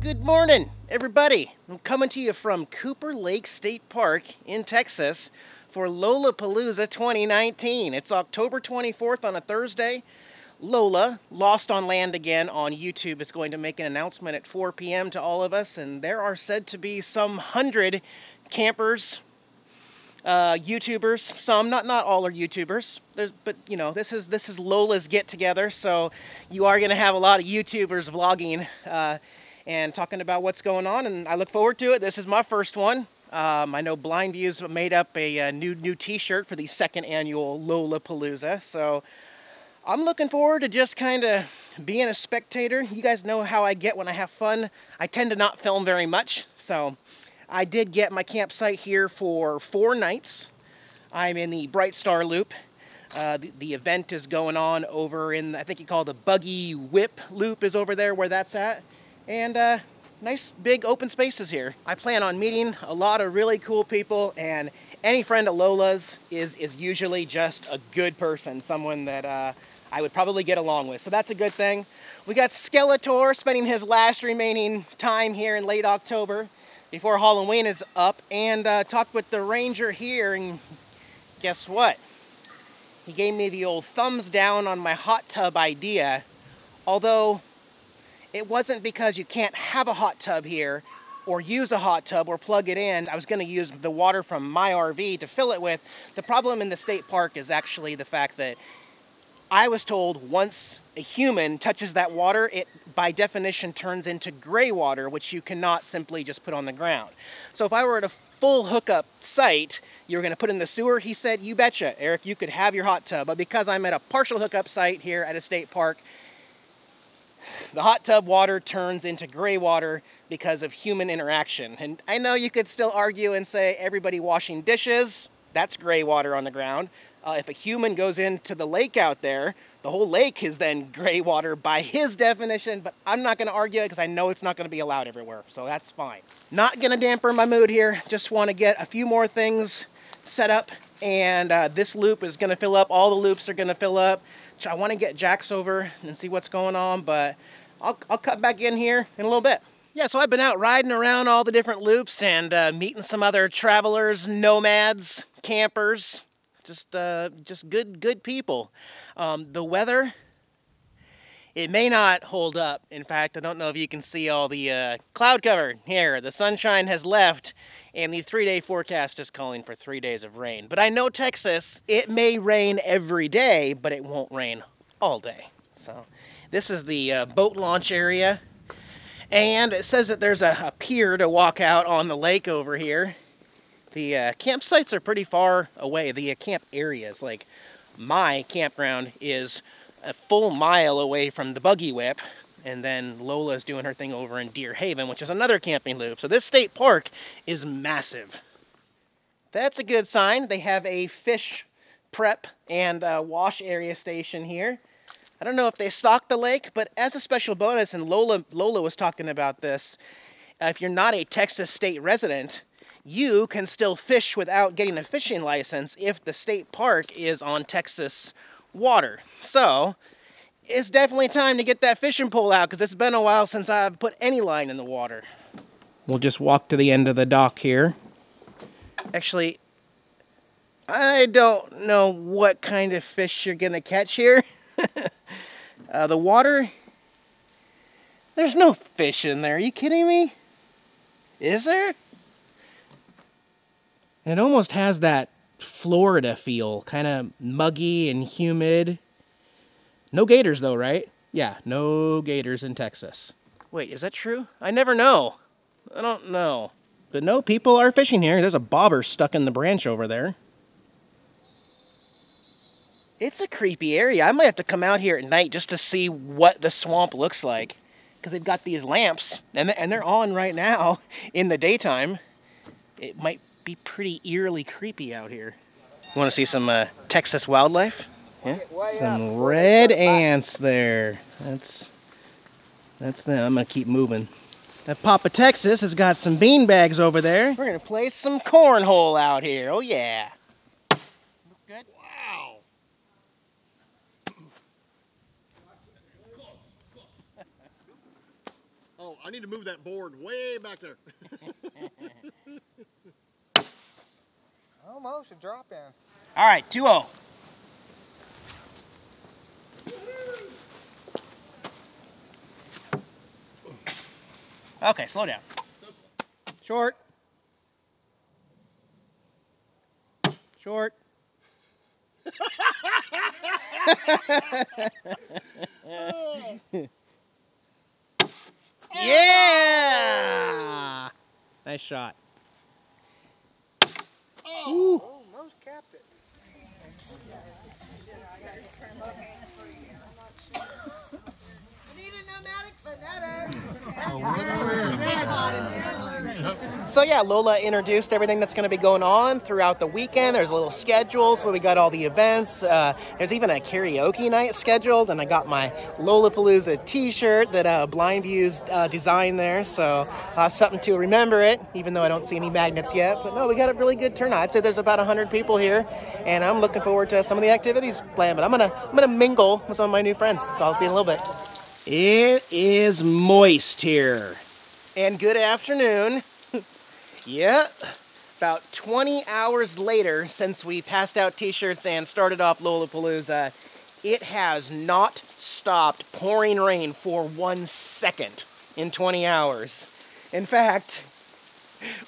Good morning, everybody. I'm coming to you from Cooper Lake State Park in Texas for Lolapalooza 2019. It's October 24th on a Thursday. Lola, Lost on Land again on YouTube, is going to make an announcement at 4 p.m. to all of us, and there are said to be some 100 campers, YouTubers. Some, not all are YouTubers. But you know, this is Lola's get-together, so you are going to have a lot of YouTubers vlogging and talking about what's going on, and I look forward to it. This is my first one. I know Blind Views made up a new t-shirt for the second annual Lolapalooza, so I'm looking forward to just kind of being a spectator. You guys know how I get when I have fun. I tend to not film very much, so I did get my campsite here for 4 nights. I'm in the Bright Star Loop. The event is going on over in, I think you call it the Buggy Whip Loop is over there where that's at. And nice big open spaces here. I plan on meeting a lot of really cool people, and any friend of Lola's is usually just a good person, someone that I would probably get along with. So that's a good thing. We got Skeletor spending his last remaining time here in late October before Halloween is up, and talked with the ranger here, and guess what? He gave me the old thumbs down on my hot tub idea, although it wasn't because you can't have a hot tub here or use a hot tub or plug it in. I was going to use the water from my RV to fill it with. The problem in the state park is actually the fact that I was told once a human touches that water, it by definition turns into gray water, which you cannot simply just put on the ground. So if I were at a full hookup site, you were going to put in the sewer, he said, you betcha, Eric, you could have your hot tub. But because I'm at a partial hookup site here at a state park, the hot tub water turns into gray water because of human interaction. And I know you could still argue and say everybody washing dishes, that's gray water on the ground. If a human goes into the lake out there, the whole lake is then gray water by his definition, but I'm not going to argue it because I know it's not going to be allowed everywhere, so that's fine. Not going to dampen my mood here, just want to get a few more things set up, and this loop is going to fill up, all the loops are going to fill up. I want to get Jax over and see what's going on, but I'll cut back in here in a little bit. Yeah, so I've been out riding around all the different loops and meeting some other travelers, nomads, campers, just good people. The weather, it may not hold up. In fact, I don't know if you can see all the cloud cover here. The sunshine has left, and the 3-day forecast is calling for 3 days of rain. But I know Texas, it may rain every day, but it won't rain all day. So this is the boat launch area. And it says that there's a pier to walk out on the lake over here. The campsites are pretty far away. The camp areas, like my campground is a full mile away from the Buggy Whip, and then Lola's doing her thing over in Deer Haven, which is another camping loop. So this state park is massive. That's a good sign. They have a fish prep and wash area station here. I don't know if they stock the lake, but as a special bonus, and Lola was talking about this, if you're not a Texas state resident, you can still fish without getting a fishing license if the state park is on Texas water. So it's definitely time to get that fishing pole out, because it's been a while since I've put any line in the water. We'll just walk to the end of the dock here. Actually, I don't know what kind of fish you're gonna catch here. The water, there's no fish in there. Are you kidding me? Is there? And it almost has that Florida feel, kind of muggy and humid. No gators though, right? Yeah, no gators in Texas. Wait, is that true? I never know. I don't know. But no, people are fishing here. There's a bobber stuck in the branch over there. It's a creepy area. I might have to come out here at night just to see what the swamp looks like, because they've got these lamps, and they're on right now in the daytime. It might be pretty eerily creepy out here. You want to see some Texas wildlife? Yeah? Some red ants there. That's them. I'm gonna keep moving. That Papa Texas has got some bean bags over there. We're gonna play some cornhole out here. Oh yeah. Looks good. Wow. Oh, I need to move that board way back there. Almost a drop in. All right, 2-0. Okay, slow down. Short. Short. Yeah! Nice shot. Oh, almost capped it. So yeah, Lola introduced everything that's going to be going on throughout the weekend. There's a little schedule, so we got all the events. There's even a karaoke night scheduled, and I got my Lolapalooza t-shirt that Blind Views designed there, so something to remember it, even though I don't see any magnets yet. But no, we got a really good turnout. I'd say there's about 100 people here, and I'm looking forward to some of the activities planned. But I'm gonna mingle with some of my new friends, so I'll see you in a little bit. It is moist here. And good afternoon. Yeah, about 20 hours later since we passed out t-shirts and started off Lolapalooza, it has not stopped pouring rain for 1 second in 20 hours. In fact,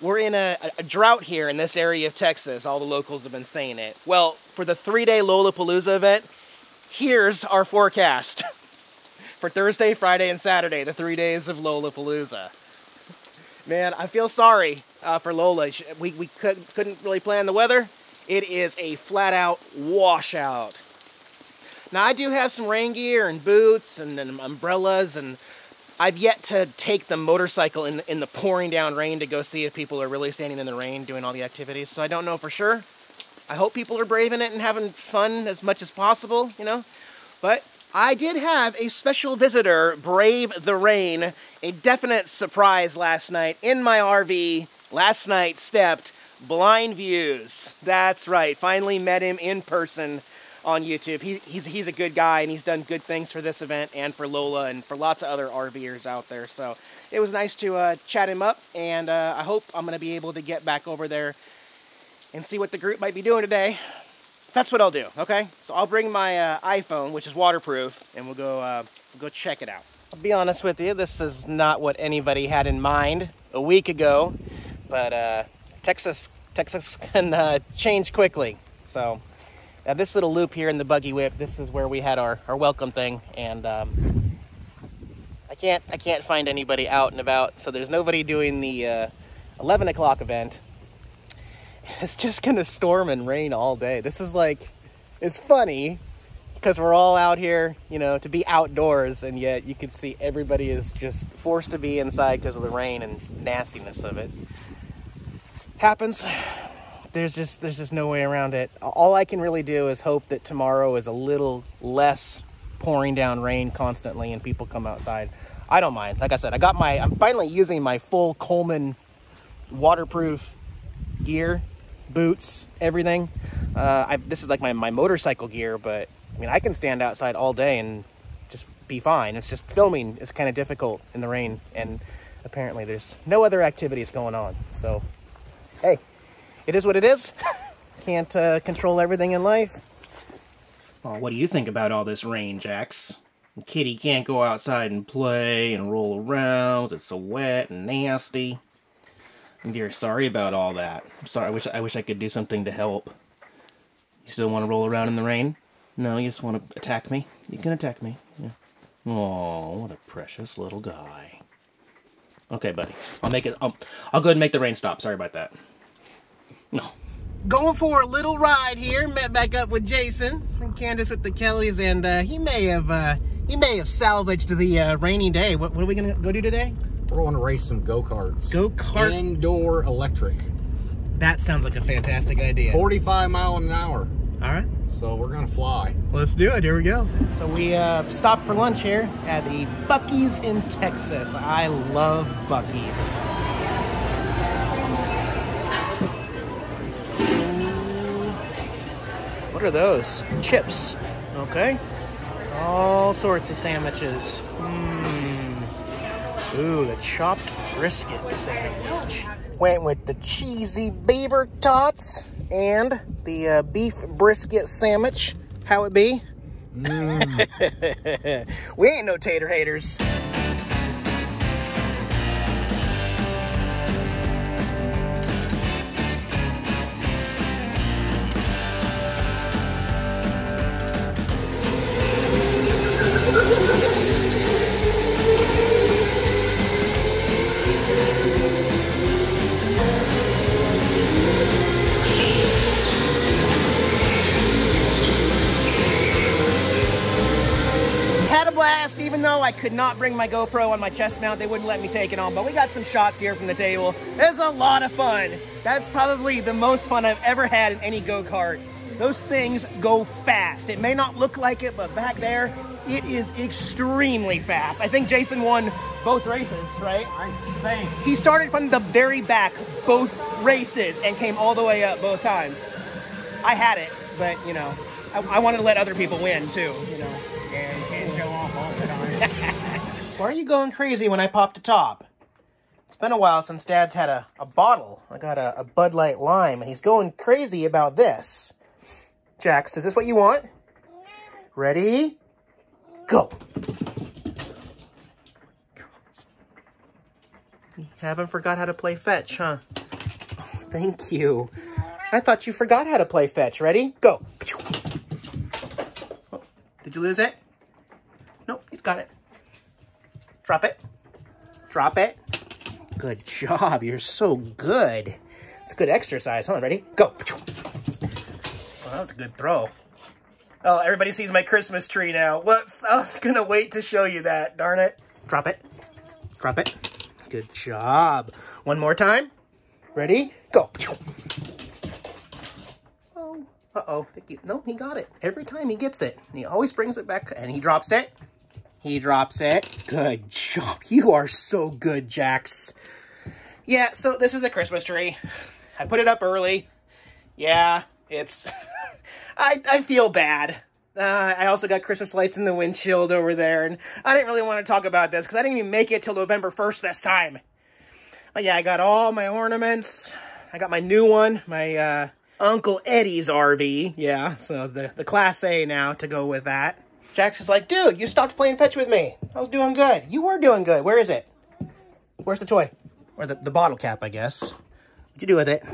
we're in a drought here in this area of Texas. All the locals have been saying it. Well, for the 3-day Lolapalooza event, here's our forecast. For Thursday, Friday, and Saturday, the 3 days of Lolapalooza. Man, I feel sorry for Lola. We couldn't really plan the weather. It is a flat-out washout. Now, I do have some rain gear and boots and umbrellas, and I've yet to take the motorcycle in the pouring down rain to go see if people are really standing in the rain doing all the activities, so I don't know for sure. I hope people are braving it and having fun as much as possible, you know, but I did have a special visitor brave the rain, a definite surprise last night in my RV. Last night stepped Blind Views. That's right, finally met him in person on YouTube. He's a good guy, and he's done good things for this event and for Lola and for lots of other RVers out there. So it was nice to chat him up, and I hope I'm going to be able to get back over there and see what the group might be doing today. That's what I'll do, okay? So I'll bring my iPhone, which is waterproof, and we'll go check it out. I'll be honest with you, this is not what anybody had in mind a week ago, but Texas can change quickly. So this little loop here in the buggy whip, this is where we had our welcome thing, and I can't find anybody out and about, so there's nobody doing the 11 o'clock event. It's just gonna storm and rain all day. This is like, it's funny because we're all out here, you know, to be outdoors, and yet you can see everybody is just forced to be inside because of the rain and nastiness of it. Happens. There's just no way around it. All I can really do is hope that tomorrow is a little less pouring down rain constantly and people come outside. I don't mind. Like I said, I'm finally using my full Coleman waterproof gear. Boots, everything. This is like my motorcycle gear, but I mean, I can stand outside all day and just be fine. It's just filming is kind of difficult in the rain, and apparently there's no other activities going on. So, hey, it is what it is. Can't control everything in life. Oh, what do you think about all this rain, Jax? Kitty can't go outside and play and roll around. It's so wet and nasty. Dear, sorry about all that. I'm sorry. I wish I could do something to help. You still want to roll around in the rain? No, you just want to attack me? You can attack me. Yeah. Oh, what a precious little guy. Okay, buddy. I'll go ahead and make the rain stop. Sorry about that. No. Going for a little ride here. Met back up with Jason and Candace with the Kellys, and he may have salvaged the rainy day. What are we gonna go do today? We're going to race some go-karts. Go-kart? Indoor electric. That sounds like a fantastic idea. 45 miles an hour. All right. So we're going to fly. Let's do it. Here we go. So we stopped for lunch here at the Buc-ee's in Texas. I love Buc-ee's. What are those? Chips. Okay. All sorts of sandwiches. Ooh, the chopped brisket sandwich. Went with the cheesy beaver tots and the beef brisket sandwich. How it be? We ain't no tater haters. Even though I could not bring my GoPro on my chest mount, they wouldn't let me take it on, but we got some shots here from the table. It was a lot of fun. That's probably the most fun I've ever had in any go-kart. Those things go fast. It may not look like it, but back there, it is extremely fast. I think Jason won both races, right? I think. He started from the very back, both races, and came all the way up both times. I had it, but, you know, I wanted to let other people win, too, you know. Yeah, you can't show off all the time. Why are you going crazy when I popped a top? It's been a while since Dad's had a bottle. I got a Bud Light Lime, and he's going crazy about this. Jax, is this what you want? Ready? Go! You haven't forgot how to play fetch, huh? Oh, thank you. I thought you forgot how to play fetch. Ready? Go! Oh, did you lose it? Nope, he's got it. Drop it. Drop it. Good job. You're so good. It's good exercise, huh? Ready? Go. Well, that was a good throw. Oh, everybody sees my Christmas tree now. Whoops. I was going to wait to show you that. Darn it. Drop it. Drop it. Good job. One more time. Ready? Go. Oh. Uh-oh. No, he got it. Every time he gets it. He always brings it back, and he drops it. He drops it. Good job. You are so good, Jax. Yeah, so this is the Christmas tree. I put it up early. Yeah, it's... I feel bad. I also got Christmas lights in the windshield over there, and I didn't really want to talk about this because I didn't even make it till November 1st this time. But yeah, I got all my ornaments. I got my new one, my Uncle Eddie's RV. Yeah, so the Class A now to go with that. Jax is like, dude, you stopped playing fetch with me. I was doing good. You were doing good. Where is it? Where's the toy? Or the bottle cap, I guess. What'd you do with it?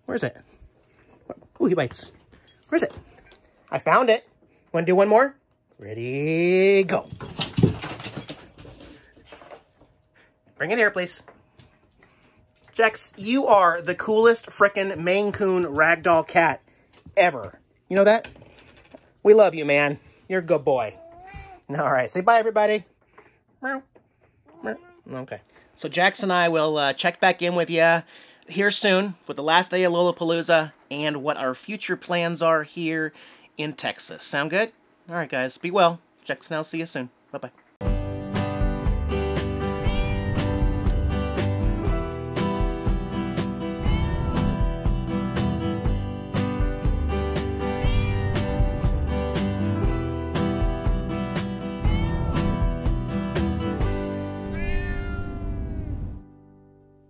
Where is it? Ooh, he bites. Where's it? I found it. Want to do one more? Ready, go. Bring it here, please. Jax, you are the coolest frickin' Maine Coon ragdoll cat ever. You know that? We love you, man. You're a good boy. All right, say bye, everybody. Okay. So Jax and I will check back in with you here soon with the last day of Lolapalooza and what our future plans are here in Texas. Sound good? All right, guys. Be well. Jax and I'll see you soon. Bye-bye.